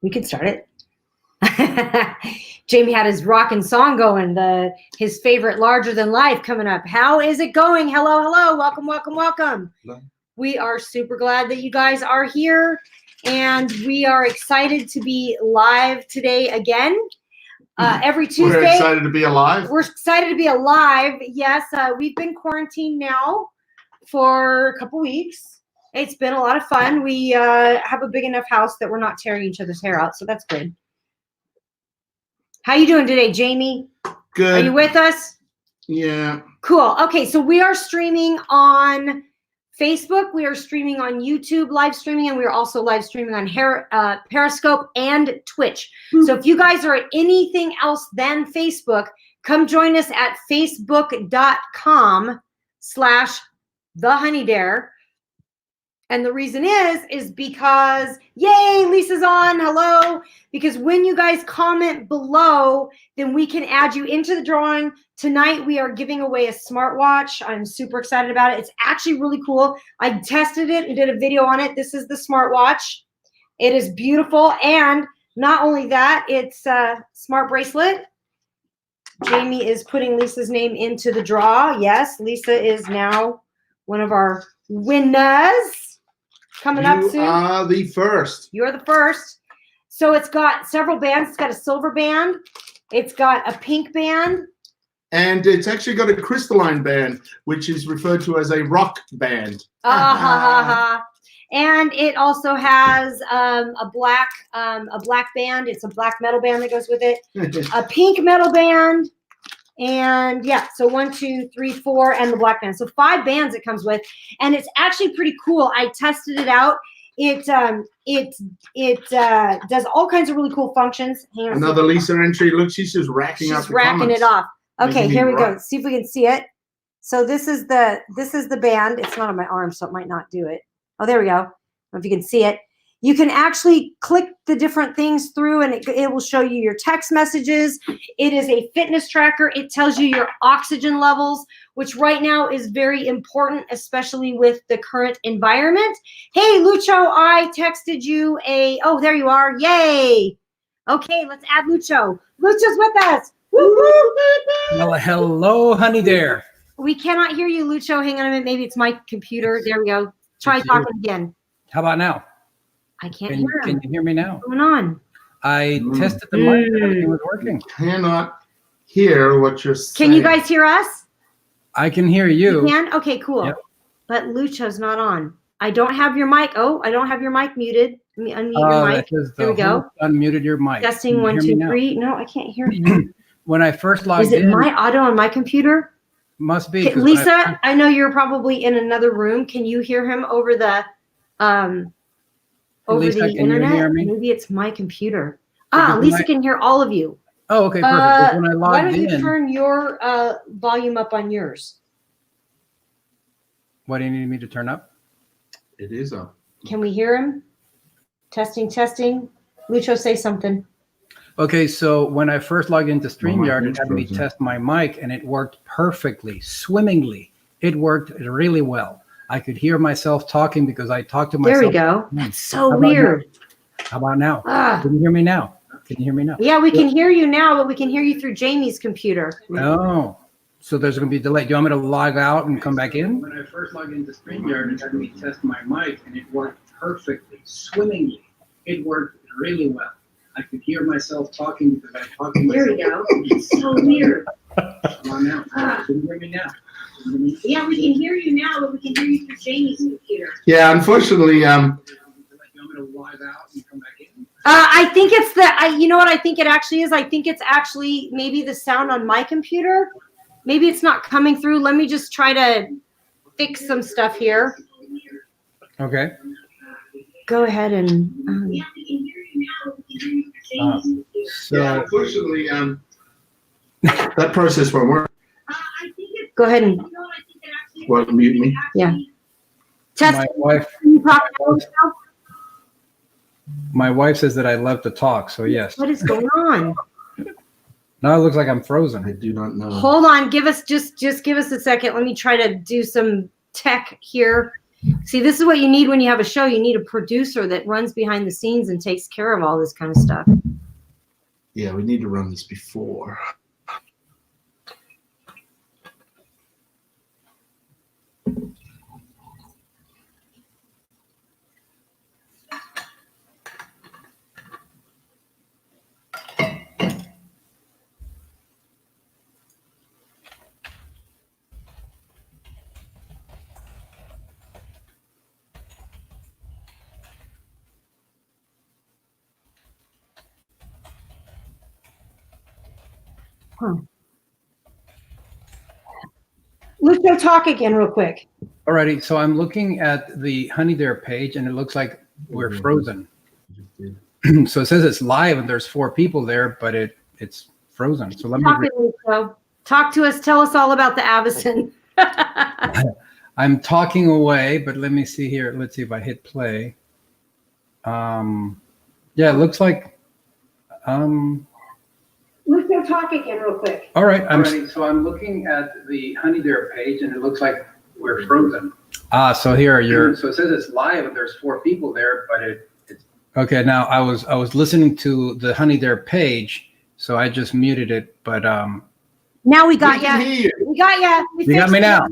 We could start it. Jamie had his rockin' song going, his favorite Larger Than Life coming up. How is it going? Hello, hello. Welcome, welcome, welcome. Hello. We are super glad that you guys are here, and we are excited to be live today again. Every Tuesday. We're excited to be alive. We're excited to be alive. Yes, we've been quarantined now for a couple weeks. It's been a lot of fun. We have a big enough house that we're not tearing each other's hair out, so that's good. How you doing today, Jamie? Good. Are you with us? Yeah. Cool. Okay, so we are streaming on Facebook. We are streaming on YouTube, live streaming, and we are also live streaming on Periscope and Twitch. So if you guys are at anything else than Facebook, come join us at facebook.com/TheHoneyDARE. And the reason is because, yay, Lisa's on, hello. Because when you guys comment below, then we can add you into the drawing. Tonight, we are giving away a smartwatch. I'm super excited about it. It's actually really cool. I tested it and did a video on it. This is the smartwatch. It is beautiful. And not only that, it's a smart bracelet. Jamie is putting Lisa's name into the draw. Yes, Lisa is now one of our winners. Coming up soon. You are the first. You're the first. So it's got several bands. It's got a silver band. It's got a pink band. And it's actually got a crystalline band, which is referred to as a rock band. And it also has a black band. It's a black metal band that goes with it. A pink metal band. And yeah, so 1, 2, 3, 4, and the black band. So 5 bands it comes with, and it's actually pretty cool. I tested it out. It does all kinds of really cool functions. Hang on. Another Lisa entry. Look, she's just racking up the comments. It off. Okay, here we go. See if we can see it. So this is the band. It's not on my arm, so it might not do it. Oh, there we go. I don't know if you can see it. You can actually click the different things through, and it will show you your text messages. It is a fitness tracker. It tells you your oxygen levels, which right now is very important, especially with the current environment. Hey, Lucho, I texted you oh, there you are. Yay. Okay, let's add Lucho. Lucho's with us. Woo-hoo. Well, hello, HoneyDARE. We cannot hear you, Lucho. Hang on a minute. Maybe it's my computer. There we go. Try talking again. How about now? I can't hear him. Can you hear me now? What's going on? I tested the mic and everything was working. Cannot hear what you're saying. Can you guys hear us? I can hear you. You can? Okay, cool. Yep. But Lucho's not on. I don't have your mic. Oh, I don't have your mic muted. Let me unmute your mic. There we go. Unmuted your mic. Testing 1, 2, 3. No, I can't hear you. When I first logged in. Is it my audio on my computer? Must be. Lisa, I know you're probably in another room. Can you hear him over the internet? Maybe it's my computer. Lisa can hear all of you. Oh, okay, perfect. When I logged why don't you turn your volume up on yours? What do you need me to turn up? It is up. Can we hear him? Testing, testing. Lucho, say something. Okay, so when I first logged into StreamYard, it had me test my mic, and it worked perfectly, swimmingly. It worked really well. I could hear myself talking because I talked to myself. There we go. That's so weird. How about now? Can you hear me now? Can you hear me now? Yeah, we can hear you now, but we can hear you through Jamie's computer. Oh, so there's going to be a delay. Do you want me to log out and come back in? When I first logged into StreamYard, it had me test my mic, and it worked perfectly, swimmingly. It worked really well. I could hear myself talking because I talked to myself. There we go. It's so weird. Come on now. Can you hear me now? Yeah, we can hear you now, but we can hear you through Jamie's computer. Yeah, unfortunately, I think it's you know what I think it actually is? I think it's actually maybe the sound on my computer. Maybe it's not coming through. Let me just try to fix some stuff here. Okay. Go ahead and. yeah, unfortunately, that process won't work. Go ahead and. Well, mute me. Yeah. Test. My wife says that I love to talk, so yes. What is going on? Now it looks like I'm frozen. I do not know. Hold on, give us just give us a second. Let me try to do some tech here. See, this is what you need when you have a show. You need a producer that runs behind the scenes and takes care of all this kind of stuff. Yeah, we need to run this before. Huh. Let's go talk again real quick. Alrighty, so I'm looking at the HoneyDARE page, and it looks like we're frozen. So it says it's live, and there's 4 people there, but it's frozen. So let me talk to us. Tell us all about the Avacen. I'm talking away, but let me see here. Let's see if I hit play. Yeah, it looks like. Let's go talk again real quick. All right, so I'm looking at the HoneyDARE page, and it looks like we're frozen. So here So it says it's live, and there's 4 people there, but it's okay. Now I was listening to the HoneyDARE page, so I just muted it. But now we got you. We got you. You got me now.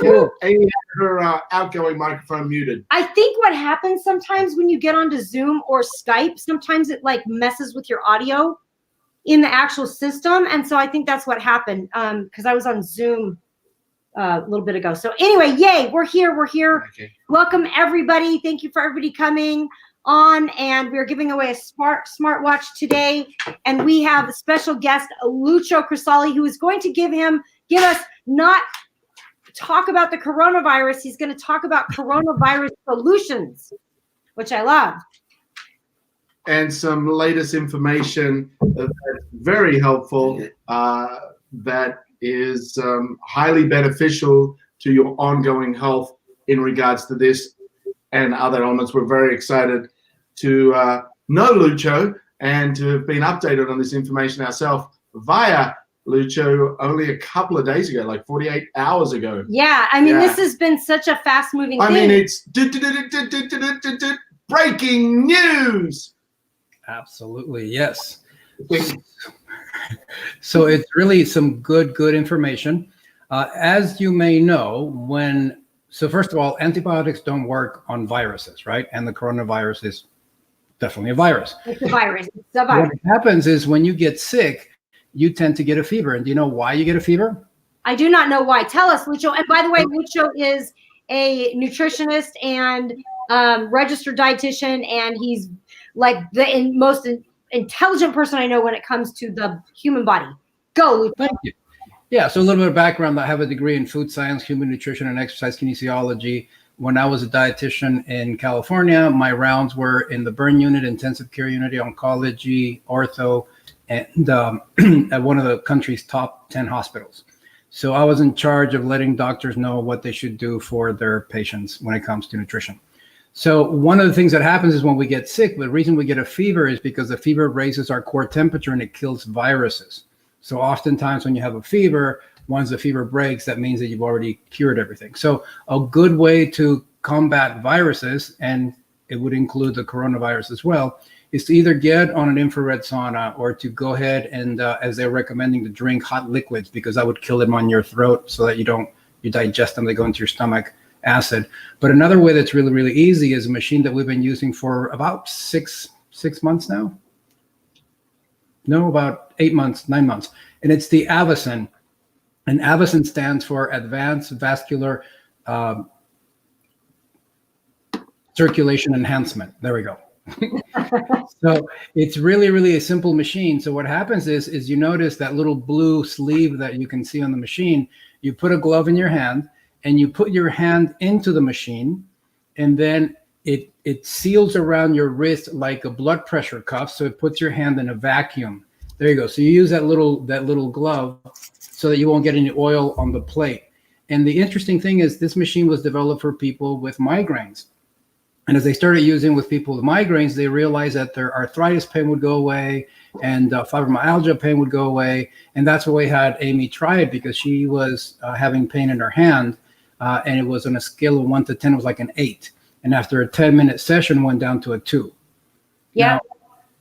Yeah, Amy had her outgoing microphone muted. I think what happens sometimes when you get onto Zoom or Skype, sometimes it like messes with your audio in the actual system. And so I think that's what happened because I was on Zoom a little bit ago. So anyway, yay, we're here. Okay. Welcome, everybody. Thank you for everybody coming on. And we're giving away a smartwatch today. And we have a special guest, Lucho Crisali, who is going to give us not talk about the coronavirus. He's going to talk about coronavirus solutions, which I love. And some latest information that's very helpful that is highly beneficial to your ongoing health in regards to this and other elements. We're very excited to know Lucho and to have been updated on this information ourselves via Lucho only a couple of days ago, like 48 hours ago. Yeah, I mean, This has been such a fast-moving thing. I mean, it's breaking news. Absolutely, yes. So it's really some good information. As you may know, so first of all, antibiotics don't work on viruses, right? And the coronavirus is definitely a virus. It's a virus. It's a virus. What happens is when you get sick, you tend to get a fever. And do you know why you get a fever? I do not know why. Tell us, Lucho. And by the way, Lucho is a nutritionist and registered dietitian, and he's like the most intelligent person I know when it comes to the human body. Go, Lucho. Thank you. Yeah, so a little bit of background. I have a degree in food science, human nutrition, and exercise kinesiology. When I was a dietitian in California, my rounds were in the burn unit, intensive care unit, oncology, ortho, and at one of the country's top 10 hospitals. So I was in charge of letting doctors know what they should do for their patients when it comes to nutrition. So one of the things that happens is when we get sick, the reason we get a fever is because the fever raises our core temperature and it kills viruses. So oftentimes when you have a fever, once the fever breaks, that means that you've already cured everything. So a good way to combat viruses, and it would include the coronavirus as well, is to either get on an infrared sauna or to go ahead and, as they're recommending, to drink hot liquids, because that would kill them on your throat so that you digest them, they go into your stomach, acid. But another way that's really easy is a machine that we've been using for about six months now. No, about 8 months, 9 months. And it's the Avacen. And Avacen stands for Advanced Vascular Circulation Enhancement. There we go. So it's really a simple machine. So what happens is you notice that little blue sleeve that you can see on the machine. You put a glove in your hand and you put your hand into the machine, and then it seals around your wrist like a blood pressure cuff. So it puts your hand in a vacuum. There you go. So you use that little glove so that you won't get any oil on the plate. And the interesting thing is this machine was developed for people with migraines. And as they started using with people with migraines, they realized that their arthritis pain would go away and fibromyalgia pain would go away. And that's why we had Amy try it, because she was having pain in her hand and it was on a scale of 1 to 10, it was like an 8. And after a 10-minute session, went down to a 2. Yeah. Now,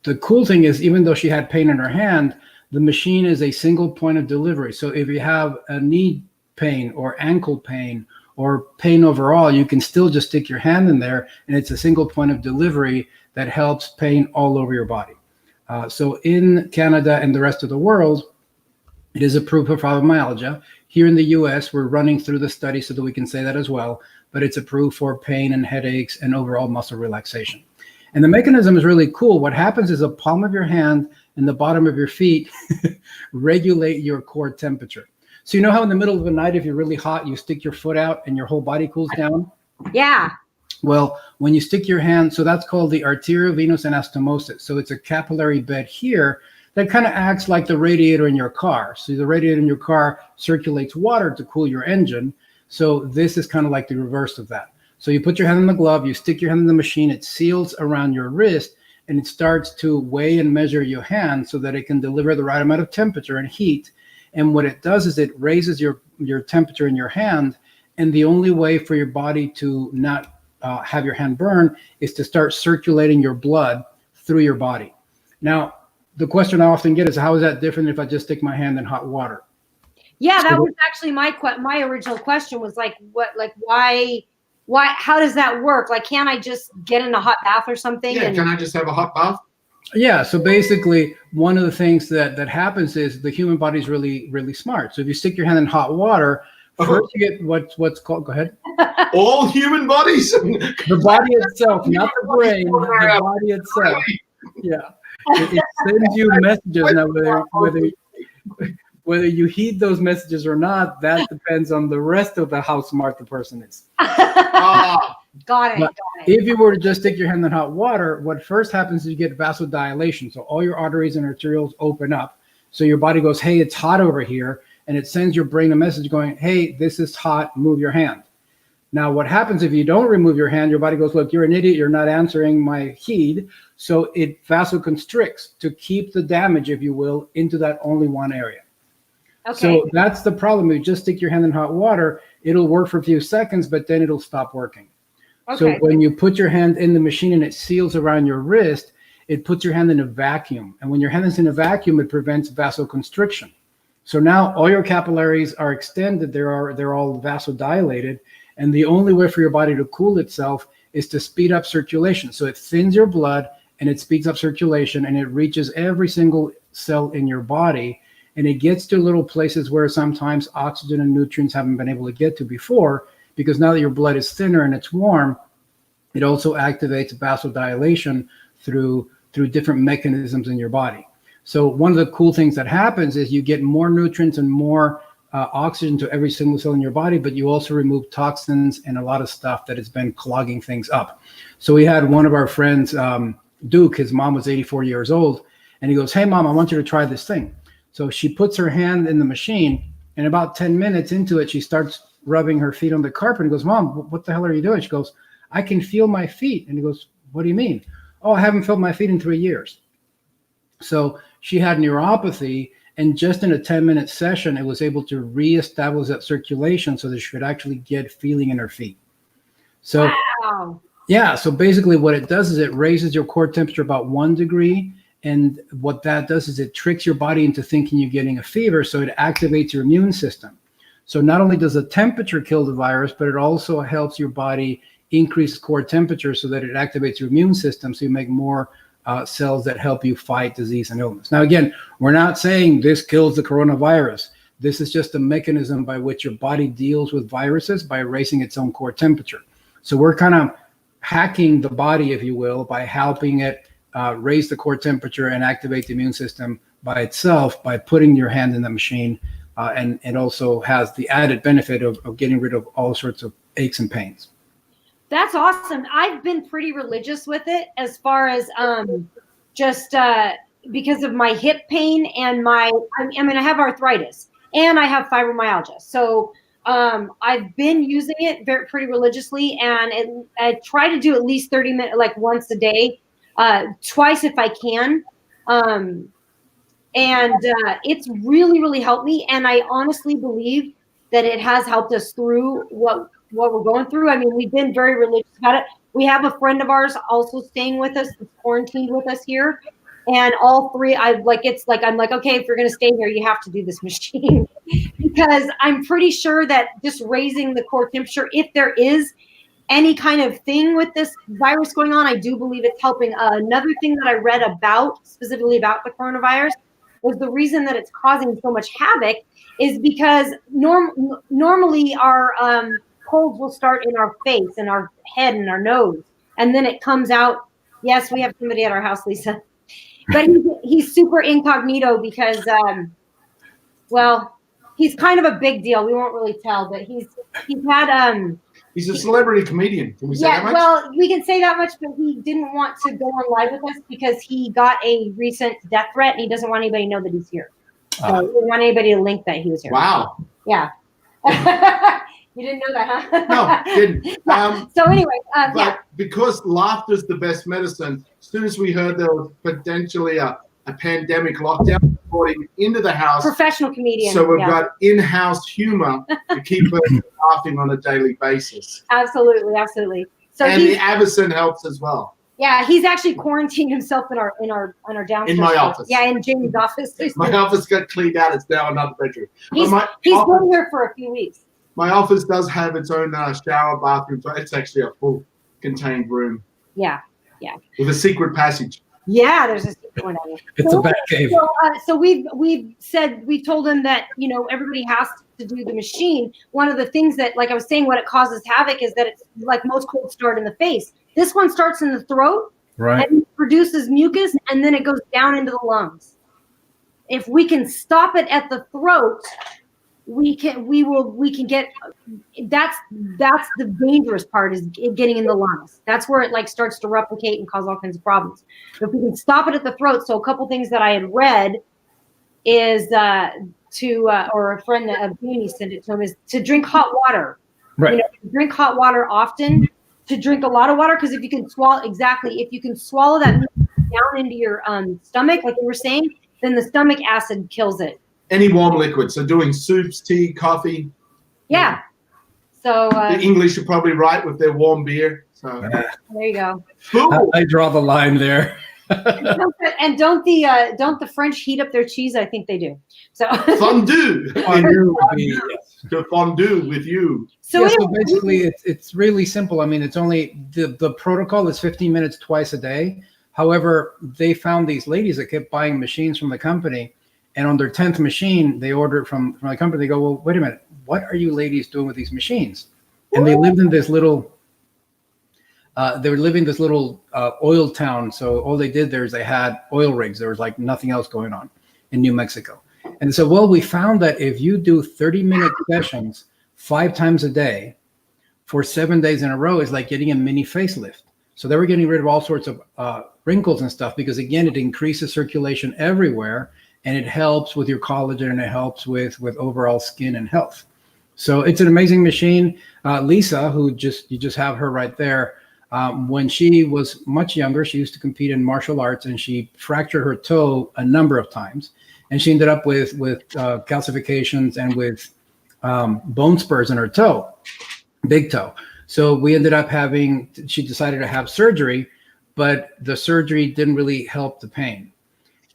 the cool thing is, even though she had pain in her hand, the machine is a single point of delivery. So if you have a knee pain or ankle pain or pain overall, you can still just stick your hand in there, and it's a single point of delivery that helps pain all over your body. So in Canada and the rest of the world, it is approved for fibromyalgia. Here in the US, we're running through the study so that we can say that as well, but it's approved for pain and headaches and overall muscle relaxation. And the mechanism is really cool. What happens is the palm of your hand and the bottom of your feet regulate your core temperature. So you know how in the middle of the night, if you're really hot, you stick your foot out and your whole body cools down? Yeah. Well, when you stick your hand, so that's called the arteriovenous anastomosis. So it's a capillary bed here that kind of acts like the radiator in your car. So the radiator in your car circulates water to cool your engine. So this is kind of like the reverse of that. So you put your hand in the glove, you stick your hand in the machine, it seals around your wrist, and it starts to weigh and measure your hand so that it can deliver the right amount of temperature and heat. And what it does is it raises your temperature in your hand. And the only way for your body to not have your hand burn is to start circulating your blood through your body. Now, the question I often get is, how is that different if I just stick my hand in hot water? Yeah, that was actually my original question was like, why, how does that work? Like, can't I just get in a hot bath or something? Yeah, can I just have a hot bath? Yeah, so basically one of the things that happens is the human body is really, really smart. So if you stick your hand in hot water, first you get what's called, go ahead. All human bodies? The body itself, not the brain, the body itself. Yeah. It sends you messages. Now, whether you heed those messages or not, that depends on the rest of how smart the person is. Got it. If you were to just stick your hand in hot water, what first happens is you get vasodilation. So all your arteries and arterioles open up. So your body goes, hey, it's hot over here. And it sends your brain a message going, hey, this is hot, move your hand. Now, what happens if you don't remove your hand, your body goes, look, you're an idiot, you're not answering my heed. So it vasoconstricts to keep the damage, if you will, into that only one area. Okay. So that's the problem. If you just stick your hand in hot water, it'll work for a few seconds, but then it'll stop working. Okay. So when you put your hand in the machine and it seals around your wrist, it puts your hand in a vacuum. And when your hand is in a vacuum, it prevents vasoconstriction. So now all your capillaries are extended, they're all vasodilated, and the only way for your body to cool itself is to speed up circulation. So it thins your blood and it speeds up circulation, and it reaches every single cell in your body, and it gets to little places where sometimes oxygen and nutrients haven't been able to get to before, because now that your blood is thinner and it's warm, it also activates vasodilation through different mechanisms in your body. So one of the cool things that happens is you get more nutrients and more oxygen to every single cell in your body, but you also remove toxins and a lot of stuff that has been clogging things up. So we had one of our friends, Duke, his mom was 84 years old, and he goes, hey, Mom, I want you to try this thing. So she puts her hand in the machine, and about 10 minutes into it, she starts rubbing her feet on the carpet and goes, Mom, what the hell are you doing? She goes, I can feel my feet. And he goes, what do you mean? Oh, I haven't felt my feet in 3 years. So she had neuropathy, and just in a 10-minute session, it was able to reestablish that circulation so that she could actually get feeling in her feet. So, wow. Yeah, so basically what it does is it raises your core temperature about 1 degree. And what that does is it tricks your body into thinking you're getting a fever, so it activates your immune system. So not only does the temperature kill the virus, but it also helps your body increase core temperature so that it activates your immune system, so you make more cells that help you fight disease and illness. Now, again, we're not saying this kills the coronavirus. This is just a mechanism by which your body deals with viruses by raising its own core temperature. So we're kind of hacking the body, if you will, by helping it raise the core temperature and activate the immune system by itself by putting your hand in the machine, and it also has the added benefit of getting rid of all sorts of aches and pains. That's awesome. I've been pretty religious with it as far as just because of my hip pain and I have arthritis and I have fibromyalgia. So I've been using it pretty religiously, and I try to do at least 30 minutes, like once a day, twice if I can. And it's really, really helped me. And I honestly believe that it has helped us through what we're going through. I mean, we've been very religious about it. We have a friend of ours also staying with us, that's quarantined with us here. And all three, I'm like, okay, if you're going to stay here, you have to do this machine because I'm pretty sure that just raising the core temperature, if there is any kind of thing with this virus going on, I do believe it's helping. Another thing that I read about, specifically about the coronavirus, was the reason that it's causing so much havoc is because normally our colds will start in our face and our head and our nose, and then it comes out. Yes, we have somebody at our house, Lisa. But he's super incognito because, well, he's kind of a big deal. We won't really tell, but he's had He's a celebrity comedian. Can we say that much? Well, we can say that much, but he didn't want to go on live with us because he got a recent death threat and he doesn't want anybody to know that he's here. So he didn't want anybody to link that he was here. Wow. Yeah. You didn't know that, huh? No, didn't. Yeah. So anyway, but because laughter's the best medicine, as soon as we heard there was potentially a pandemic lockdown, we brought him into the house. Professional comedian. So we've got in-house humor to keep us laughing on a daily basis. Absolutely, absolutely. So and the Avacen helps as well. Yeah, he's actually quarantined himself in our downstairs. In my office. Yeah, in Jamie's office. My office got cleaned out. It's now another bedroom. He's been here for a few weeks. My office does have its own shower, bathroom. So it's actually a full contained room. Yeah. With a secret passage. Yeah, there's a secret one. It's a bad cave. So we've told him that everybody has to do the machine. One of the things that, like I was saying, what it causes havoc is that it's like most colds start in the face. This one starts in the throat, right, and produces mucus, and then it goes down into the lungs. If we can stop it at the throat, we can get. That's the dangerous part, is getting in the lungs. That's where it starts to replicate and cause all kinds of problems. But if we can stop it at the throat, so a couple things that I had read is or a friend of Jamie sent it to him, is to drink hot water. Right. Drink hot water often. To drink a lot of water, because if you can swallow that down into your stomach, like you were saying, then the stomach acid kills it. Any warm liquid. So doing soups, tea, coffee. Yeah. So the English are probably right with their warm beer. So there you go. I draw the line there. And don't the French heat up their cheese? I think they do. So fondue. To fondue with you. So basically, it's really simple. I mean, it's only the protocol is 15 minutes twice a day. However, they found these ladies that kept buying machines from the company, and on their 10th machine, they ordered from the company. They go, well, wait a minute, what are you ladies doing with these machines? And they lived in this little. They were living in this little oil town. So all they did there is they had oil rigs. There was like nothing else going on in New Mexico. And so, well, we found that if you do 30-minute sessions 5 times a day for 7 days in a row, it's like getting a mini facelift. So they were getting rid of all sorts of wrinkles and stuff because, again, it increases circulation everywhere, and it helps with your collagen, and it helps with overall skin and health. So it's an amazing machine. Lisa, you just have her right there. When she was much younger, she used to compete in martial arts, and she fractured her toe a number of times. And she ended up with calcifications and with bone spurs in her toe, big toe. So we ended up she decided to have surgery, but the surgery didn't really help the pain.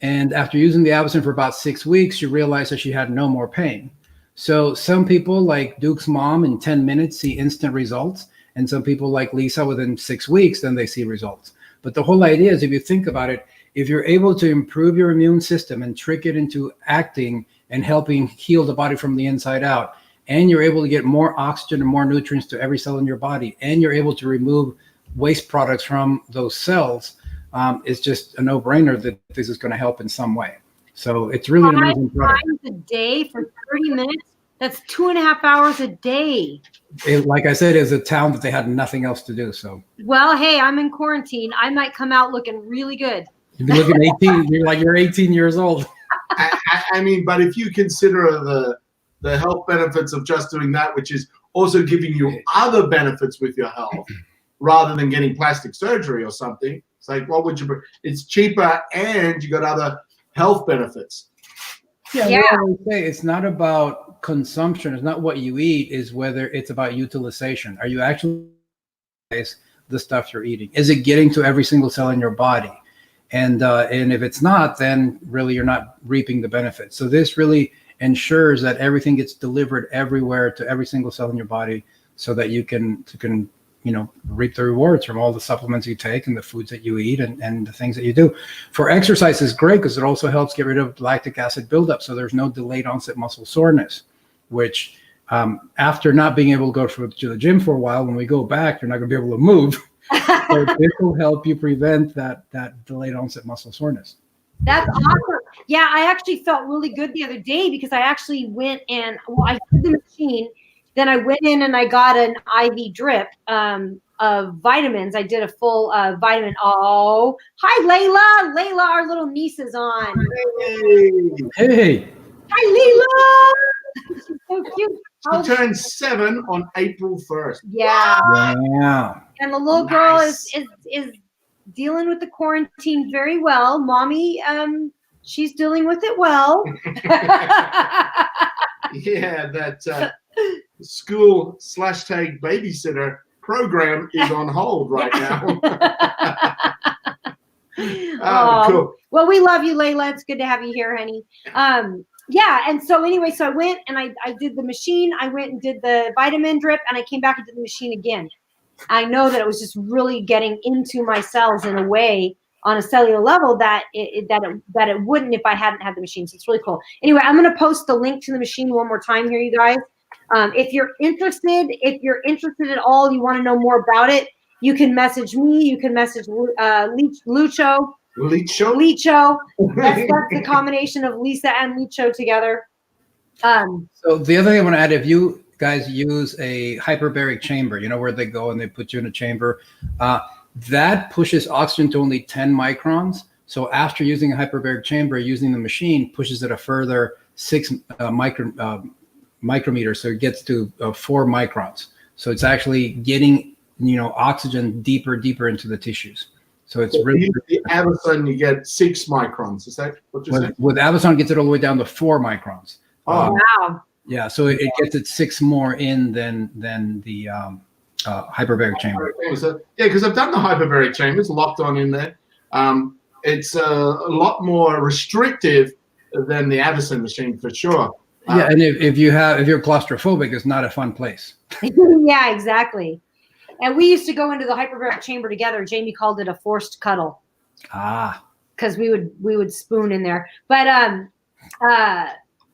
And after using the Avacen for about 6 weeks, she realized that she had no more pain. So some people, like Duke's mom, in 10 minutes see instant results. And some people like Lisa, within 6 weeks, then they see results. But the whole idea is, if you think about it, if you're able to improve your immune system and trick it into acting and helping heal the body from the inside out, and you're able to get more oxygen and more nutrients to every cell in your body, and you're able to remove waste products from those cells, it's just a no-brainer that this is going to help in some way. So it's really an amazing product. 5 times a day for 30 minutes? That's 2.5 hours a day. Like I said, it's a town that they had nothing else to do. So, well, hey, I'm in quarantine. I might come out looking really good. You'd be looking 18. You're 18 years old. I mean, but if you consider the health benefits of just doing that, which is also giving you other benefits with your health, rather than getting plastic surgery or something, it's like, what would you? It's cheaper, and you got other health benefits. Yeah, Yeah. we always say it's not about consumption. It's not what you eat. Is whether it's about utilization. Are you actually the stuff you're eating? Is it getting to every single cell in your body? And if it's not, then really you're not reaping the benefits. So this really ensures that everything gets delivered everywhere to every single cell in your body, so that you can reap the rewards from all the supplements you take and the foods that you eat and the things that you do. For exercise is great because it also helps get rid of lactic acid buildup, so there's no delayed onset muscle soreness, which after not being able to go to the gym for a while, when we go back, you're not going to be able to move. So this will help you prevent that delayed onset muscle soreness. That's awesome. Yeah, I actually felt really good the other day because I actually went and I did the machine. Then I went in and I got an IV drip of vitamins. I did a full vitamin. Oh, hi, Layla. Layla, our little niece is on. Hey. Hi, Layla. She's so cute. She turned 7 on April 1st. Yeah. Yeah. And the little girl Nice. is dealing with the quarantine very well. Mommy, she's dealing with it well. Yeah, that school /tag babysitter program is on hold right now. Cool. Well, we love you, Layla. It's good to have you here, honey. Yeah, and so anyway, so I went and I did the machine. I went and did the vitamin drip, and I came back and did the machine again. I know that it was just really getting into my cells in a way on a cellular level that it wouldn't if I hadn't had the machine. So it's really cool. Anyway, I'm going to post the link to the machine one more time here, you guys. If you're interested at all, you want to know more about it, you can message me. You can message Lucho. Lucho. That's the combination of Lisa and Lucho together. So the other thing I want to add, if you guys use a hyperbaric chamber, where they go and they put you in a chamber, that pushes oxygen to only 10 microns. So after using a hyperbaric chamber, using the machine pushes it a further 6 micrometers. So it gets to 4 microns. So it's actually getting, oxygen deeper into the tissues. So it's really the Avacen, you get 6 microns. Is that what you're saying? With Avacen, it gets it all the way down to 4 microns. Oh, Wow. Yeah, so it gets it 6 more in than the hyperbaric chamber. Yeah, because I've done the hyperbaric chamber. It's locked on in there. It's a lot more restrictive than the Avacen machine for sure. Yeah, and if you're claustrophobic, it's not a fun place. Yeah, exactly. And we used to go into the hyperbaric chamber together. Jamie called it a forced cuddle. Because we would spoon in there. But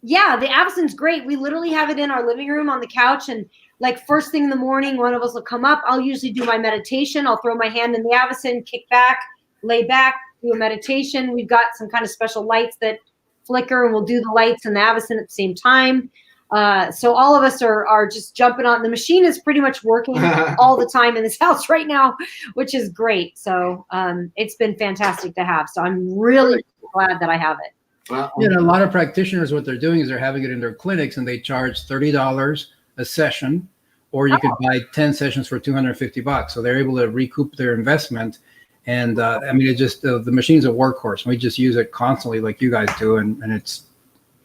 yeah, the Avacen's great. We literally have it in our living room on the couch, and like first thing in the morning, one of us will come up. I'll usually do my meditation. I'll throw my hand in the Avacen, kick back, lay back, do a meditation. We've got some kind of special lights that flicker, and we'll do the lights and the Avacen at the same time. So all of us are just jumping on. The machine is pretty much working all the time in this house right now, which is great. So it's been fantastic to have. So I'm really glad that I have it. Well, A lot of practitioners, what they're doing is they're having it in their clinics, and they charge $30 a session, or you could buy 10 sessions for $250. So they're able to recoup their investment. And it just the machine's a workhorse. We just use it constantly, like you guys do, and it's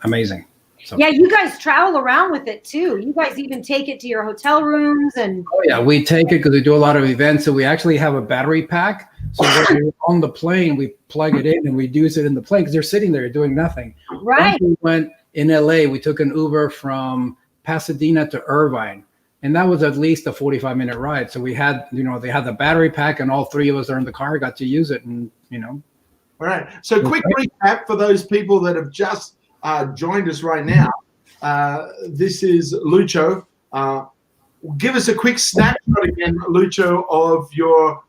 amazing. So. Yeah, you guys travel around with it too. You guys even take it to your hotel rooms and. Oh yeah, we take it because we do a lot of events. So we actually have a battery pack. So when you're on the plane, we plug it in and we use it in the plane because they're sitting there doing nothing. Right. Once we went in LA, we took an Uber from Pasadena to Irvine, and that was at least a 45-minute ride. So we had, they had the battery pack, and all 3 of us are in the car, got to use it, and All right. So quick recap for those people that have just joined us right now. This is Lucho. Give us a quick snapshot again, Lucho, of your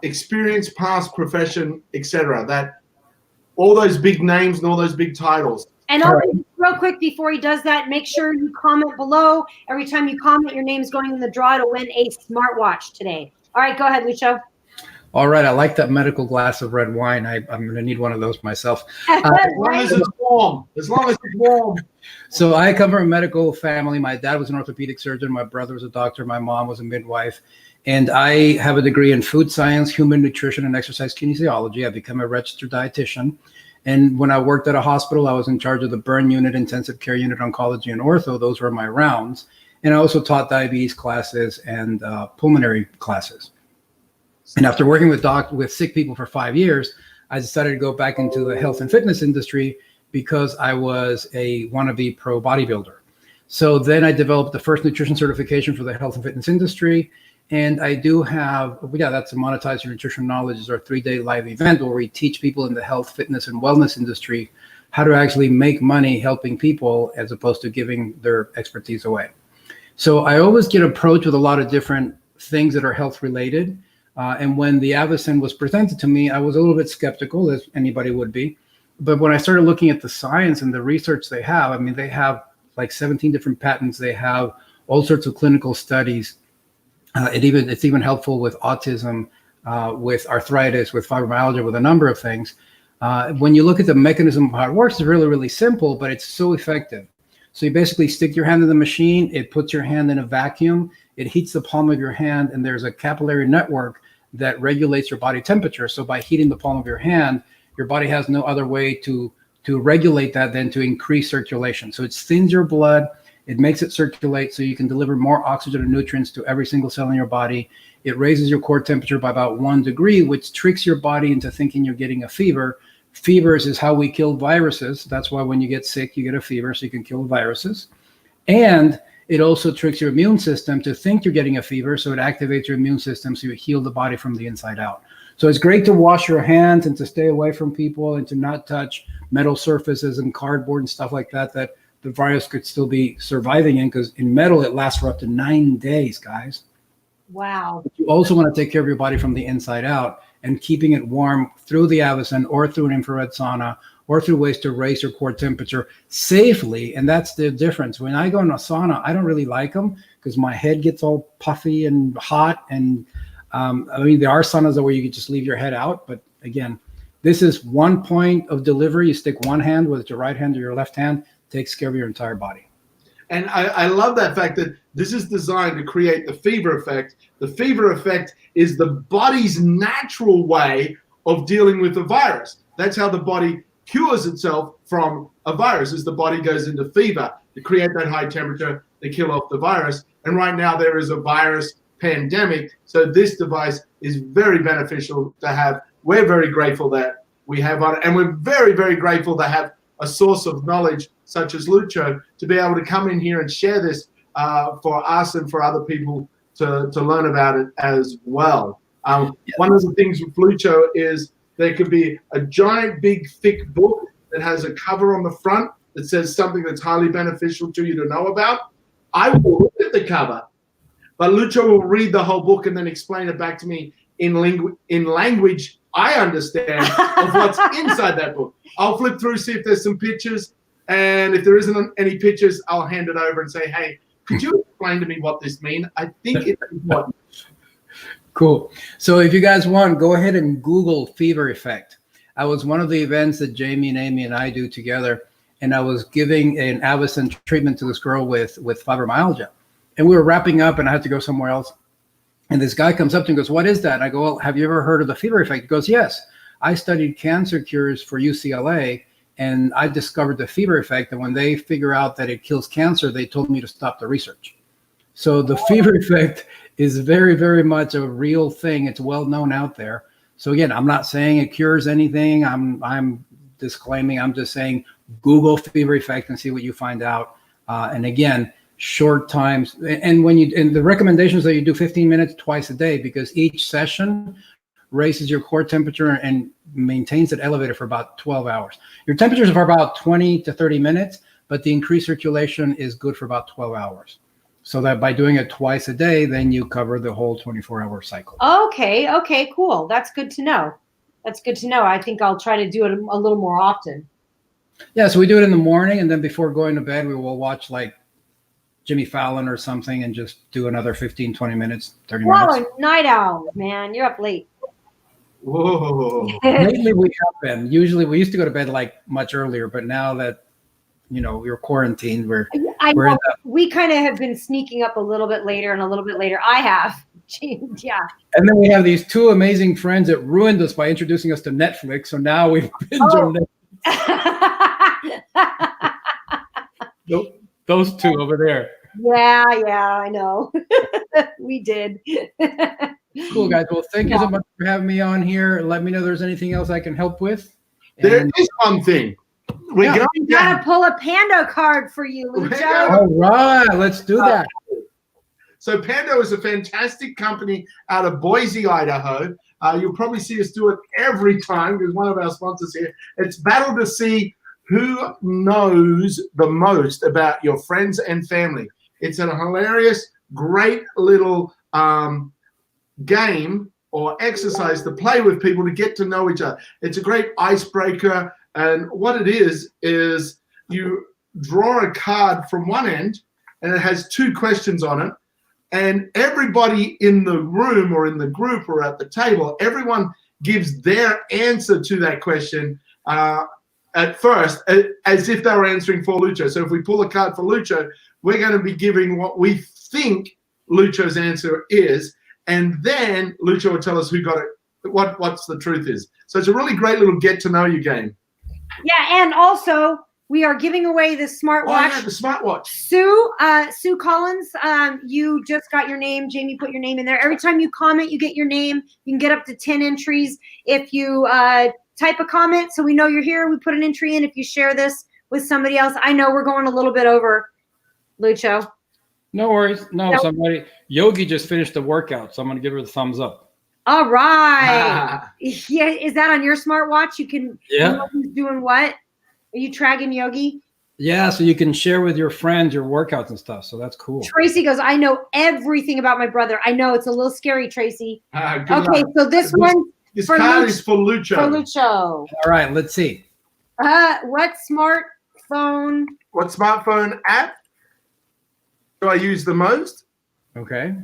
experience, past profession, etc. That all those big names and all those big titles. And also, real quick before he does that, make sure you comment below. Every time you comment, your name's going in the draw to win a smartwatch today. All right, go ahead, Lucho. All right, I like that medical glass of red wine. I'm going to need one of those myself. As long as it's warm. As long as it's warm. So I come from a medical family. My dad was an orthopedic surgeon. My brother was a doctor. My mom was a midwife. And I have a degree in food science, human nutrition, and exercise kinesiology. I've become a registered dietitian. And when I worked at a hospital, I was in charge of the burn unit, intensive care unit, oncology, and ortho. Those were my rounds. And I also taught diabetes classes and pulmonary classes. And after working with sick people for 5 years, I decided to go back into the health and fitness industry because I was a wannabe pro bodybuilder. So then I developed the first nutrition certification for the health and fitness industry. And I do have, that's a Monetize Your Nutrition Knowledge, is our 3-day live event where we teach people in the health, fitness, and wellness industry how to actually make money helping people as opposed to giving their expertise away. So I always get approached with a lot of different things that are health related. And when the Avacen was presented to me, I was a little bit skeptical, as anybody would be. But when I started looking at the science and the research they have, I mean, they have like 17 different patents. They have all sorts of clinical studies. It's even helpful with autism, with arthritis, with fibromyalgia, with a number of things. When you look at the mechanism of how it works, it's really, really simple, but it's so effective. So you basically stick your hand in the machine, it puts your hand in a vacuum, it heats the palm of your hand, and there's a capillary network that regulates your body temperature. So by heating the palm of your hand, your body has no other way to regulate that than to increase circulation. So it thins your blood, it makes it circulate so you can deliver more oxygen and nutrients to every single cell in your body. It raises your core temperature by about 1 degree, which tricks your body into thinking you're getting a fever. Fevers is how we kill viruses. That's why when you get sick, you get a fever, so you can kill viruses. And it also tricks your immune system to think you're getting a fever, so it activates your immune system, so you heal the body from the inside out. So it's great to wash your hands and to stay away from people and to not touch metal surfaces and cardboard and stuff like that that the virus could still be surviving in, because in metal, it lasts for up to 9 days, guys. Wow. But you also want to take care of your body from the inside out, and keeping it warm through the Avacen or through an infrared sauna or through ways to raise your core temperature safely. And that's the difference. When I go in a sauna, I don't really like them because my head gets all puffy and hot. And I mean, there are saunas where you can just leave your head out. But again, this is one point of delivery. You stick one hand, whether it's your right hand or your left hand, takes care of your entire body. And I love that fact that this is designed to create the fever effect. The fever effect is the body's natural way of dealing with the virus. That's how the body cures itself from a virus, as the body goes into fever to create that high temperature to kill off the virus. And right now there is a virus pandemic. So this device is very beneficial to have. We're very grateful that we have on it. And we're very, very grateful to have a source of knowledge such as Lucho to be able to come in here and share this for us and for other people to learn about it as well. One of the things with Lucho is there could be a giant, big, thick book that has a cover on the front that says something that's highly beneficial to you to know about. I will look at the cover, but Lucho will read the whole book and then explain it back to me in language I understand of what's inside that book. I'll flip through, see if there's some pictures, and if there isn't any pictures, I'll hand it over and say, hey, could you explain to me what this means? I think it's important. Cool. So if you guys want, go ahead and Google fever effect. I was one of the events that Jamie and Amy and I do together, and I was giving an Avacen treatment to this girl with fibromyalgia. And we were wrapping up, and I had to go somewhere else. And this guy comes up to me and goes, what is that? And I go, well, have you ever heard of the fever effect? He goes, yes. I studied cancer cures for UCLA, and I discovered the fever effect. And when they figure out that it kills cancer, they told me to stop the research. So the fever effect is very, very much a real thing. It's well known out there. So again, I'm not saying it cures anything. I'm disclaiming. I'm just saying Google fever effect and see what you find out. And again, short times. And the recommendations that you do 15 minutes twice a day, because each session raises your core temperature and maintains it elevated for about 12 hours. Your temperatures are for about 20 to 30 minutes, but the increased circulation is good for about 12 hours. So that by doing it twice a day, then you cover the whole 24-hour cycle. Okay, cool. That's good to know. I think I'll try to do it a little more often. Yeah, so we do it in the morning, and then before going to bed, we will watch like Jimmy Fallon or something and just do another 15, 20 minutes, 30 minutes. Wow, night owl, man. You're up late. Whoa. Lately we have been. Usually we used to go to bed like much earlier, but now that, we're quarantined, we kind of have been sneaking up a little bit later and a little bit later. I have. Yeah. And then we have these two amazing friends that ruined us by introducing us to Netflix. So now we've been on Netflix. Nope. Those two over there. Yeah, I know. We did. Cool, guys. Well, thank you so much for having me on here. Let me know if there's anything else I can help with. There is one thing. We're Yeah. going Gotta pull a Pando card for you, Lucho. All right, let's do that. So Pando is a fantastic company out of Boise, Idaho. You'll probably see us do it every time because one of our sponsors here. It's battle to see who knows the most about your friends and family. It's a hilarious, great little game or exercise to play with people to get to know each other. It's a great icebreaker. And what it is you draw a card from one end and it has 2 questions on it. And everybody in the room or in the group or at the table, everyone gives their answer to that question at first, as if they were answering for Lucho. So if we pull a card for Lucho, we're going to be giving what we think Lucho's answer is. And then Lucho will tell us who got it, what's the truth is. So it's a really great little get to know you game. Yeah, and also we are giving away the smartwatch. Oh, yeah, the smartwatch. Sue Collins, you just got your name. Jamie put your name in there. Every time you comment, you get your name. You can get up to 10 entries. If you type a comment so we know you're here, we put an entry in. If you share this with somebody else, I know we're going a little bit over, Lucho. No worries. No, somebody, Yogi just finished the workout, so I'm going to give her the thumbs up. All right. Yeah, is that on your smartwatch? You can know who's doing what? Are you tracking Yogi? Yeah, so you can share with your friends your workouts and stuff. So that's cool. Tracy goes, I know everything about my brother. I know it's a little scary, Tracy. Good Okay, luck. so this one This card is for Lucho. for Lucho. All right, let's see. What smartphone? What smartphone app do I use the most? Okay.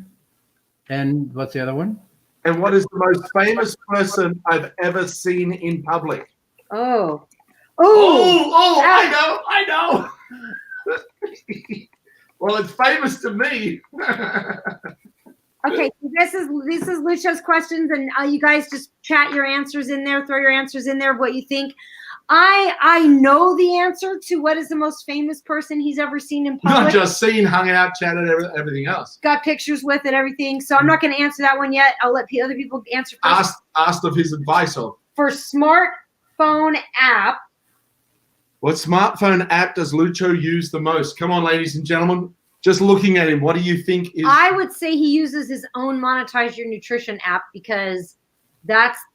And what's the other one? And what is the most famous person I've ever seen in public? Oh, I know. Well, it's famous to me. okay. So this is Lucho's questions, and you guys just chat your answers in there. Throw your answers in there. What you think? I know the answer to what is the most famous person he's ever seen in public. Not just seen, hung out, chatted, everything else. Got pictures with it, everything. So I'm not going to answer that one yet. I'll let other people answer first. Asked of his advice of. For smartphone app. What smartphone app does Lucho use the most? Come on, ladies and gentlemen. Just looking at him, what do you think is? I would say he uses his own Monetize Your Nutrition app because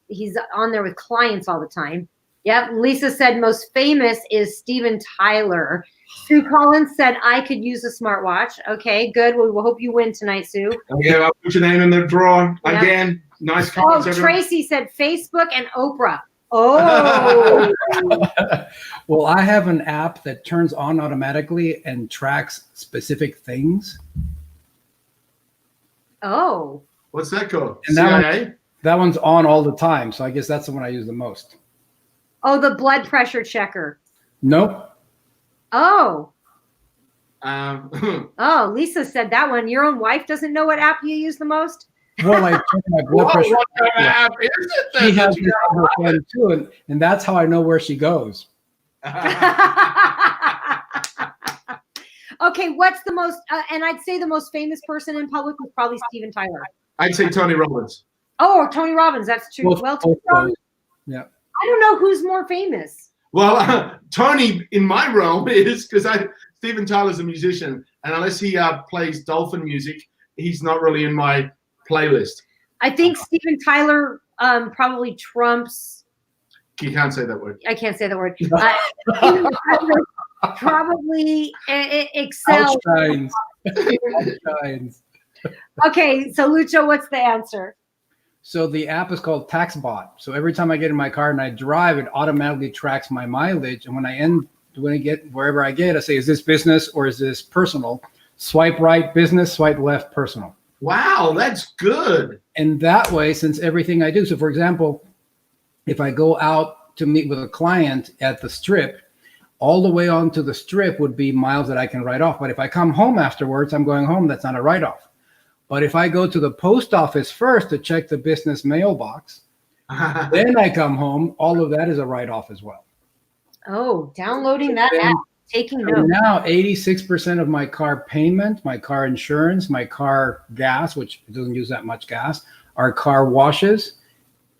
he's on there with clients all the time. Yep. Lisa said most famous is Steven Tyler. Sue Collins said I could use a smartwatch. Okay, good. Well, we'll hope you win tonight, Sue. Okay, I'll put your name in the drawer again. Nice comments, everyone. Tracy said Facebook and Oprah. Oh. Well, I have an app that turns on automatically and tracks specific things. Oh. What's that called? And CIA? That one's on all the time, so I guess that's the one I use the most. Oh, the blood pressure checker. Nope. Oh. Oh, Lisa said that one. Your own wife doesn't know what app you use the most? Well, like my blood pressure. what kind of app is it then? She has it on her phone too, and that's how I know where she goes. Okay, what's the most, and I'd say the most famous person in public was probably Steven Tyler. I'd say Tony Robbins. Oh, or Tony Robbins, that's true. Both Tony Robbins, yeah. I don't know who's more famous. Well, Tony in my realm is because Steven Tyler's a musician, and unless he plays dolphin music, he's not really in my playlist. I think Steven Tyler probably trumps. You can't say that word. I can't say the word. Steven Tyler probably excels. Outshines. Okay, so Lucho, what's the answer? So the app is called TaxBot. So every time I get in my car and I drive, it automatically tracks my mileage. And when I get wherever I get, I say, is this business or is this personal? Swipe right, business, swipe left, personal. Wow, that's good. And that way, since everything I do, so for example, if I go out to meet with a client at the strip, all the way onto the strip would be miles that I can write off. But if I come home afterwards, I'm going home, that's not a write-off. But if I go to the post office first to check the business mailbox, then I come home, all of that is a write-off as well. Oh, downloading that app, taking So notes. now 86% of my car payment, my car insurance, my car gas, which doesn't use that much gas, our car washes,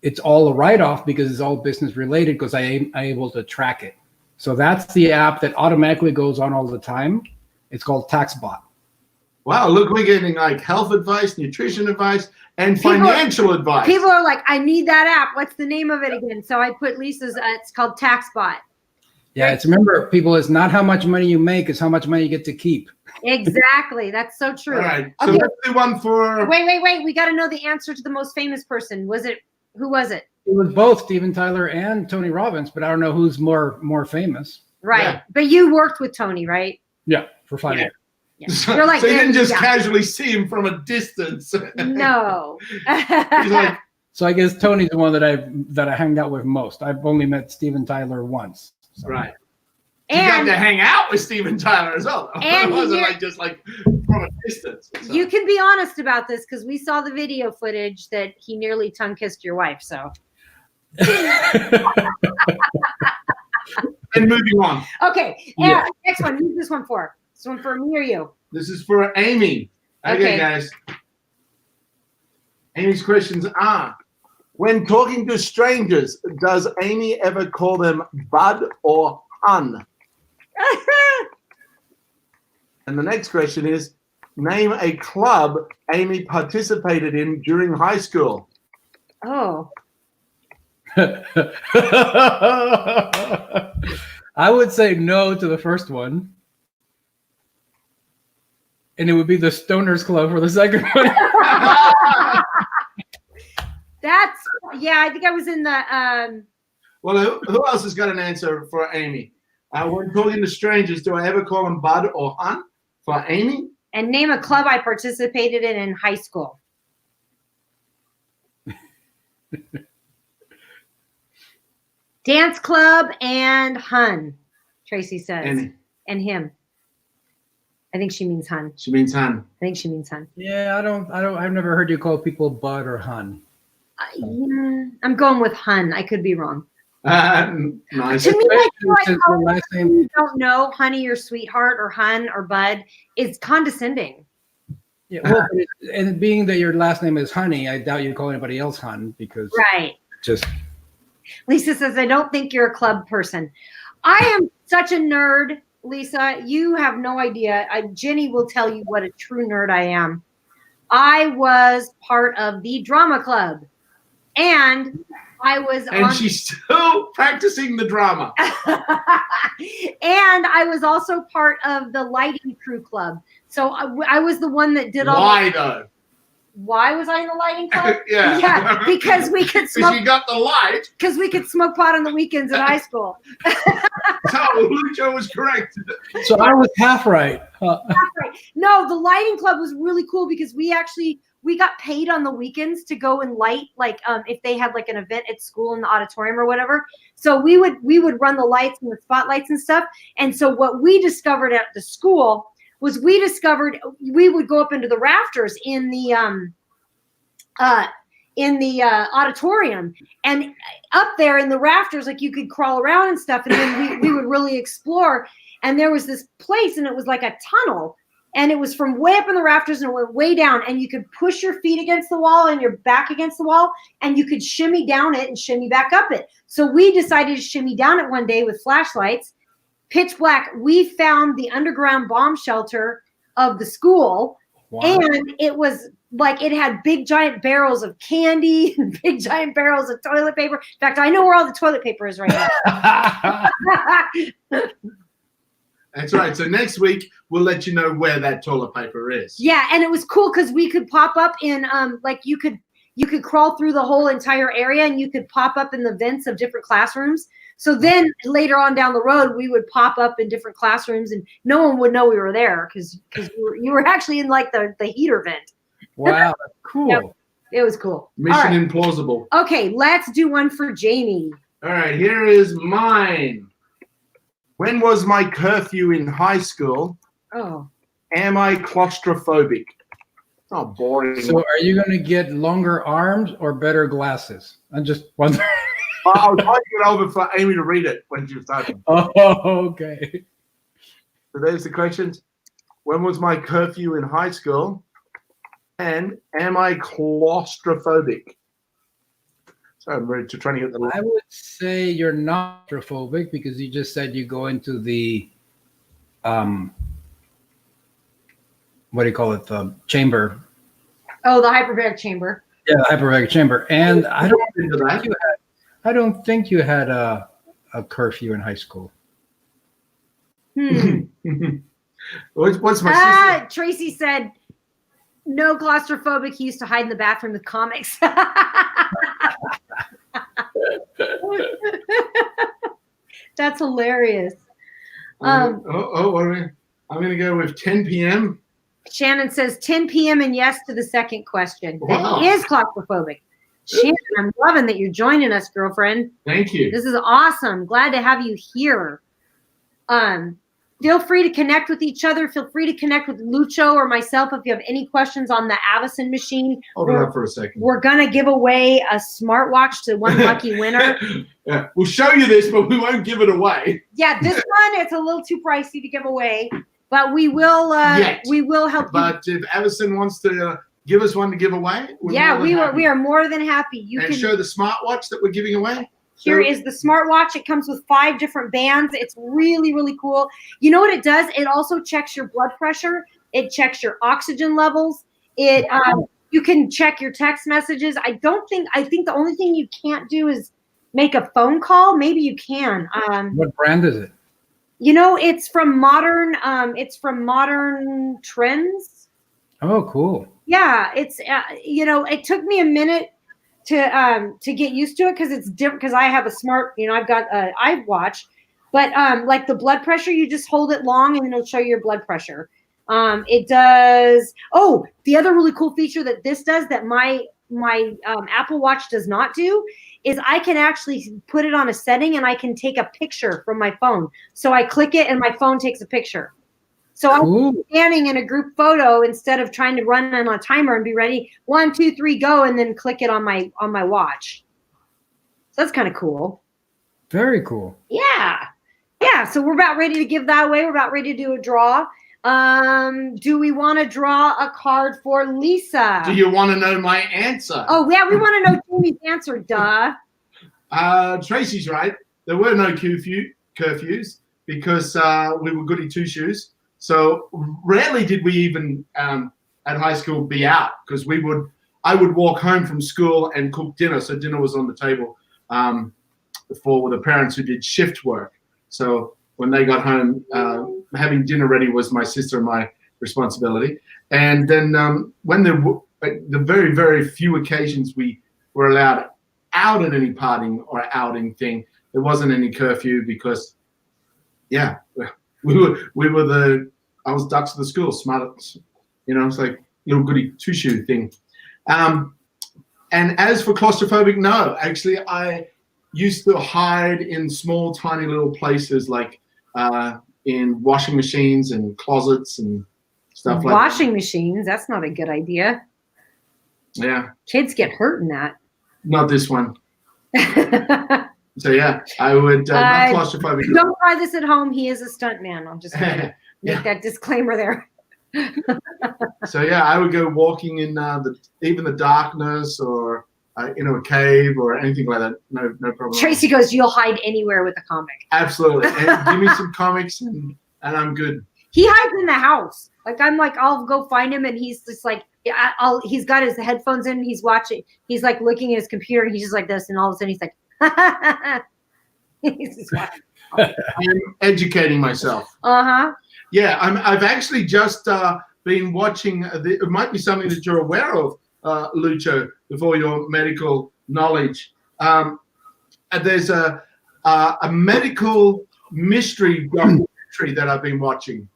it's all a write-off because it's all business related because I'm able to track it. So that's the app that automatically goes on all the time. It's called TaxBot. Wow, look, we're getting like health advice, nutrition advice, and financial advice. People are like, I need that app. What's the name of it again? So I put Lisa's, it's called TaxBot. Yeah, it's remember, people, it's not how much money you make, it's how much money you get to keep. Exactly. That's so true. All right, so Okay. let's do one for... Wait. We got to know the answer to the most famous person. Who was it? It was both Steven Tyler and Tony Robbins, but I don't know who's more famous. Right. Yeah. But you worked with Tony, right? Yeah, for 5 years. Yeah. So, You're like, so you didn't just yeah. casually see him from a distance. No. He's like, So I guess Tony's the one that I hanged out with most. I've only met Steven Tyler once. So. right. You got And to hang out with Steven Tyler as well. And It wasn't here- like just like from a distance. So. you can be honest about this because we saw the video footage that he nearly tongue kissed your wife. So And moving on. okay. Yeah. Next one. Who's this one for? This one for me or you? This is for Amy. Okay, Okay. guys. Amy's questions are: when talking to strangers, does Amy ever call them bud or hun? And the next question is: name a club Amy participated in during high school. Oh. I would say no to the first one. And it would be the Stoners Club for the second one. I think I was in the Well, who else has got an answer for Amy? When talking to strangers, do I ever call them bud or hun? For Amy? and name a club I participated in high school. Dance club and hun, Tracy says. And him. I think she means hun. She means hun. I think she means hun. Yeah, I've never heard you call people bud or hun. Yeah, I'm going with hun. I could be wrong. Nice. To me, I feel like Since how the last name, you don't know honey or sweetheart or hun or bud is condescending. yeah, well, and being that your last name is Honey, I doubt you'd call anybody else hun because Right. just Lisa says, I don't think you're a club person. I am such a nerd, Lisa. You have no idea. Jenny will tell you what a true nerd I am. I was part of the drama club. And I was And she's still practicing the drama. and I was also part of the lighting crew club. So I was the one that did all Why though? Why was I in the lighting club? Yeah. Yeah, because we could Because smoke you got the light. because we could smoke pot on the weekends in high school. So Lucho was correct. so I was half right. No, the lighting club was really cool because we got paid on the weekends to go and light, like if they had like an event at school in the auditorium or whatever. So we would run the lights and the spotlights and stuff. And so what we discovered at the school was we would go up into the rafters in the auditorium, and up there in the rafters, like you could crawl around and stuff. And then we would really explore. And there was this place, and it was like a tunnel. And it was from way up in the rafters and it went way down. And you could push your feet against the wall and your back against the wall. And you could shimmy down it and shimmy back up it. So we decided to shimmy down it one day with flashlights, pitch black. We found the underground bomb shelter of the school. Wow. And it was like it had big giant barrels of candy and big giant barrels of toilet paper. In fact, I know where all the toilet paper is right now. That's right. So next week we'll let you know where that toilet paper is. Yeah, and it was cool because we could pop up in like you could crawl through the whole entire area, and you could pop up in the vents of different classrooms. So then later on down the road, we would pop up in different classrooms, and no one would know we were there because you were actually in like the heater vent. Wow, that's cool. Yep. It was cool. Mission All right. implausible. Okay, let's do one for Jamie. All right, here is mine. When was my curfew in high school? Oh. Am I claustrophobic? Oh, boring. So are you going to get longer arms or better glasses? I'm just wondering. I was writing it over for Amy to read it when she was typing. Oh, okay. So there's the questions. When was my curfew in high school? And am I claustrophobic? So I'm ready to trying to get the. I would say you're not claustrophobic because you just said you go into the, what do you call it? The chamber. Oh, the hyperbaric chamber. Yeah, the hyperbaric chamber. And I don't think you had a curfew in high school. What's my sister? Tracey said, no claustrophobic. He used to hide in the bathroom with comics. That's hilarious. What are we? I'm going to go with 10 p.m. Shannon says 10 p.m. and yes to the second question. Wow. That is claustrophobic. Shannon, I'm loving that you're joining us, girlfriend. Thank you. This is awesome. Glad to have you here. Feel free to connect with each other. Feel free to connect with Lucho or myself if you have any questions on the Avacen machine. Hold it up for a second. We're going to give away a smartwatch to one lucky winner. Yeah, we'll show you this, but we won't give it away. Yeah, this one, it's a little too pricey to give away, but we will help you. But if Avacen wants to give us one to give away, we are more than happy. You and can show the smartwatch that we're giving away. Here is the smartwatch. It comes with 5 different bands. It's really, really cool. You know what it does? It also checks your blood pressure. It checks your oxygen levels. You can check your text messages. I think the only thing you can't do is make a phone call. Maybe you can. What brand is it? You know, it's from Modern Trends. Oh, cool. Yeah, it's it took me a minute to get used to it because it's different because I have a smart, I've got an iWatch, but like the blood pressure, you just hold it long and it'll show your blood pressure. It does. Oh, the other really cool feature that this does that my Apple Watch does not do is I can actually put it on a setting and I can take a picture from my phone. So I click it and my phone takes a picture. So Cool. I'm standing in a group photo instead of trying to run on a timer and be ready. 1, 2, 3, go, and then click it on my watch. So that's kind of cool. Very cool. Yeah. So we're about ready to give that away. We're about ready to do a draw. Do we want to draw a card for Lisa? Do you want to know my answer? Oh yeah, we want to know Jamie's answer. Duh. Tracy's right. There were no curfews because we were goody two shoes. So rarely did we even at high school be out because I would walk home from school and cook dinner. So dinner was on the table for the parents who did shift work. So when they got home, having dinner ready was my sister and my responsibility. And then when the very, very few occasions we were allowed out at any partying or outing thing, there wasn't any curfew because, yeah, I was ducks of the school, smart, it's like little goody two-shoe thing. And as for claustrophobic, no, actually I used to hide in small, tiny little places like in washing machines and closets and stuff like that. Washing machines, that's not a good idea. Yeah. Kids get hurt in that. Not this one. So yeah, I would not claustrophobic. Don't try this at home. He is a stuntman. I'm just going to make that disclaimer there. So yeah, I would go walking in even the darkness or in a cave or anything like that. No problem. Tracy goes, you'll hide anywhere with a comic. Absolutely. And give me some comics and I'm good. He hides in the house. Like I'm like, I'll go find him and he's just like, he's got his headphones in. He's watching. He's like looking at his computer. And he's just like this, and all of a sudden he's like, he's just watching. I'm educating myself. Yeah, I've actually just been watching. It might be something that you're aware of, Lucho, with all your medical knowledge. There's a medical mystery documentary that I've been watching.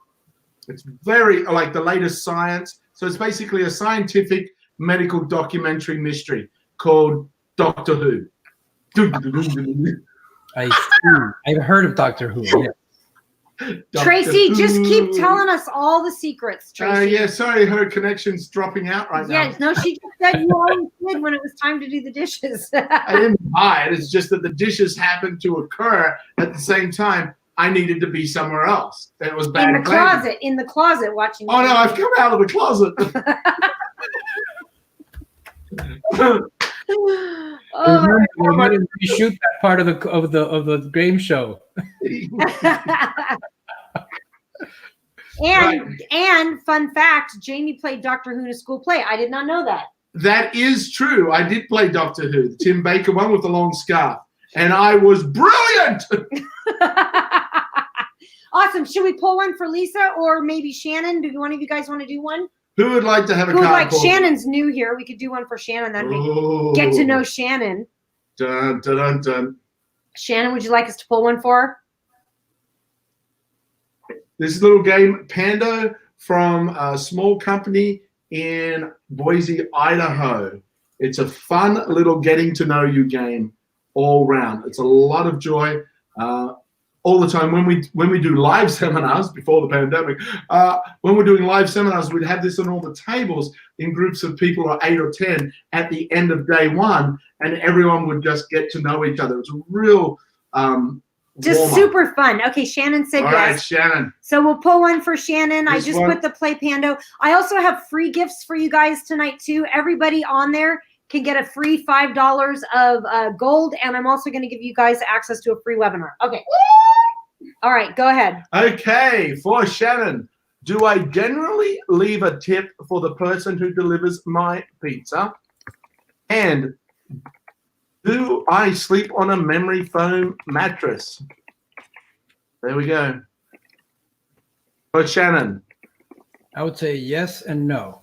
It's very like the latest science. So it's basically a scientific medical documentary mystery called Doctor Who. I see. I've heard of Doctor Who. Yeah. Tracy, just keep Who. telling us all the secrets, Tracy. Yeah, sorry, her connection's dropping out right now. Yes, no, she just said you always did when it was time to do the dishes. I didn't hide. It's just that the dishes happened to occur at the same time. I needed to be somewhere else. It was bad. In the closet, watching. Oh no, I've come out of the closet. Oh, we might reshoot that part of the game show. And fun fact, Jamie played Doctor Who in a school play. I did not know that. That is true. I did play Doctor Who, the Tim Baker one with the long scarf, and I was brilliant. Awesome. Should we pull one for Lisa or maybe Shannon? Do one of you guys want to do one? Who would like to have a card? Like Shannon's new here. We could do one for Shannon. Then we get to know Shannon. Dun, dun, dun, dun. Shannon, would you like us to pull one for her? This little game, Pando, from a small company in Boise, Idaho. It's a fun little getting to know you game all round. It's a lot of joy all the time. When we do live seminars before the pandemic, when we're doing live seminars, we'd have this on all the tables in groups of people, or 8 or 10, at the end of day one, and everyone would just get to know each other. It's a real just super fun. Okay, Shannon said all yes. Right, Shannon. So we'll pull one for Shannon. This I just one. put the Play Pando. I also have free gifts for you guys tonight too. Everybody on there can get a free $5 of gold, and I'm also going to give you guys access to a free webinar. Okay. All right, go ahead. Okay, for Shannon. Do I generally leave a tip for the person who delivers my pizza? And do I sleep on a memory foam mattress? There we go. For Shannon. I would say yes and no.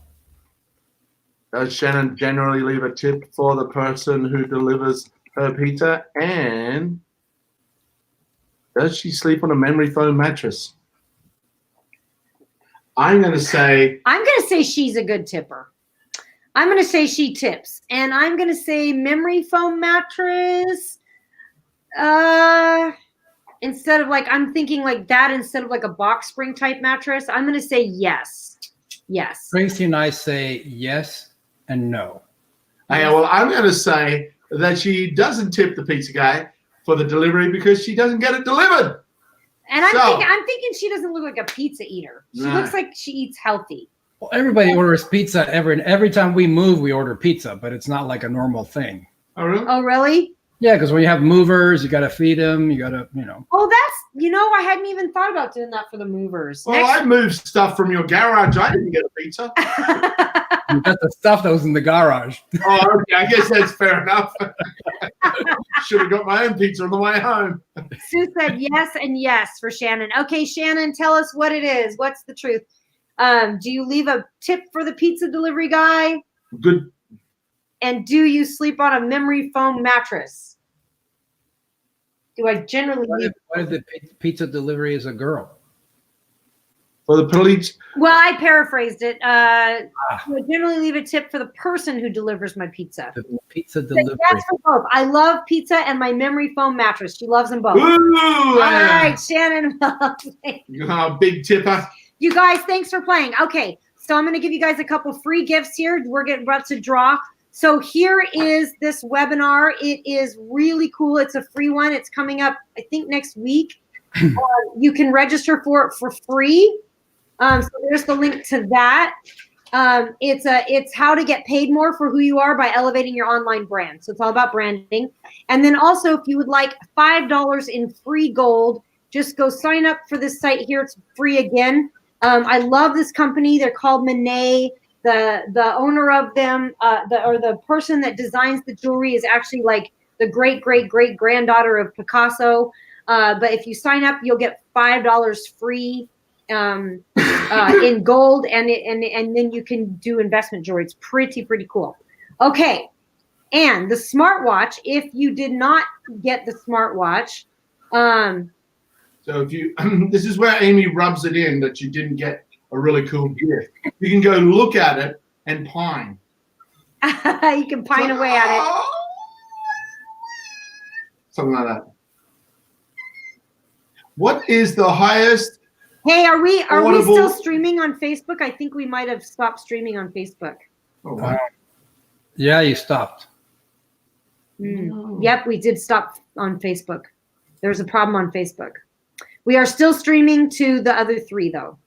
Does Shannon generally leave a tip for the person who delivers her pizza? And does she sleep on a memory foam mattress? I'm going to say she's a good tipper. I'm going to say she tips. And I'm going to say memory foam mattress. Instead of I'm thinking like that instead of like a box spring type mattress. I'm going to say yes. Yes. Tracy and I say yes and no. Okay, well, I'm going to say that she doesn't tip the pizza guy for the delivery because she doesn't get it delivered. And I'm thinking she doesn't look like a pizza eater. She looks like she eats healthy. Well, everybody orders pizza every time we move, we order pizza, but it's not like a normal thing. Oh, really? Oh, really? Yeah, because when you have movers, you got to feed them. You got to, Oh, I hadn't even thought about doing that for the movers. Well, I moved stuff from your garage. I didn't get a pizza. You got the stuff that was in the garage. Oh, okay. I guess that's fair enough. Should have got my own pizza on the way home. Sue said yes and yes for Shannon. Okay, Shannon, tell us what it is. What's the truth? Do you leave a tip for the pizza delivery guy? Good. And do you sleep on a memory foam mattress? Do I generally leave? What if the pizza delivery is a girl? For the police. Well, I paraphrased it. Do I generally leave a tip for the person who delivers my pizza? The pizza delivery. That's for both. I love pizza and my memory foam mattress. She loves them both. Ooh, all right, Shannon. Big tipper. You guys, thanks for playing. Okay, so I'm going to give you guys a couple free gifts here. We're getting about to draw. So here is this webinar. It is really cool. It's a free one. It's coming up, I think, next week. You can register for it for free. So there's the link to that. It's how to get paid more for who you are by elevating your online brand. So it's all about branding. And then also, if you would like $5 in free gold, just go sign up for this site here. It's free again. I love this company. They're called Monet. The owner of them, the person that designs the jewelry is actually like the great granddaughter of Picasso. But if you sign up, you'll get $5 free in gold, and then you can do investment jewelry. It's pretty cool. Okay, and the smartwatch. If you did not get the smartwatch, so if you, this is where Amy rubs it in that you didn't get a really cool gift. You can go look at it and pine. You can pine away at it. Something like that. What is the highest? Hey, are we Audible- still streaming on Facebook? I think we might have stopped streaming on Facebook. Oh, wow. Yeah, you stopped. No. Yep, we did stop on Facebook. There's a problem on Facebook. We are still streaming to the other 3 though.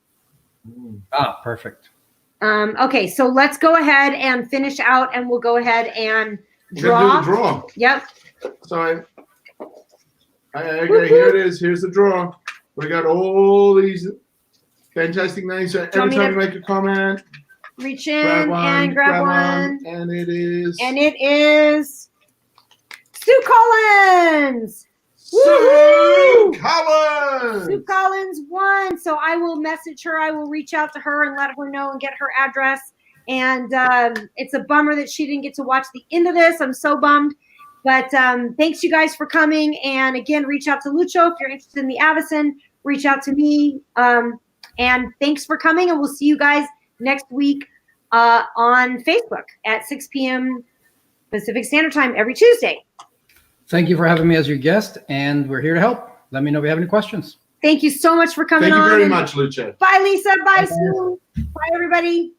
Ah, perfect. Okay, so let's go ahead and finish out, and we'll go ahead and We're gonna do the draw. draw. Yep. So okay, here it is. Here's the draw. We got all these fantastic names. So every me time to- you make a comment, Reach grab in one, and grab one. and it is And it is Sue Collins. Sue Woo-hoo! Collins. Sue Collins won. So I will message her. I will reach out to her and let her know and get her address. And it's a bummer that she didn't get to watch the end of this. I'm so bummed. But thanks, you guys, for coming. And again, reach out to Lucho if you're interested in the Avacen. Reach out to me. And thanks for coming. And we'll see you guys next week on Facebook at 6 p.m. Pacific Standard Time every Tuesday. Thank you for having me as your guest, and we're here to help. Let me know if you have any questions. Thank you so much for coming Thank on. you very And much, Lucha. bye, Lisa. Bye, Bye. Sue. Bye, everybody.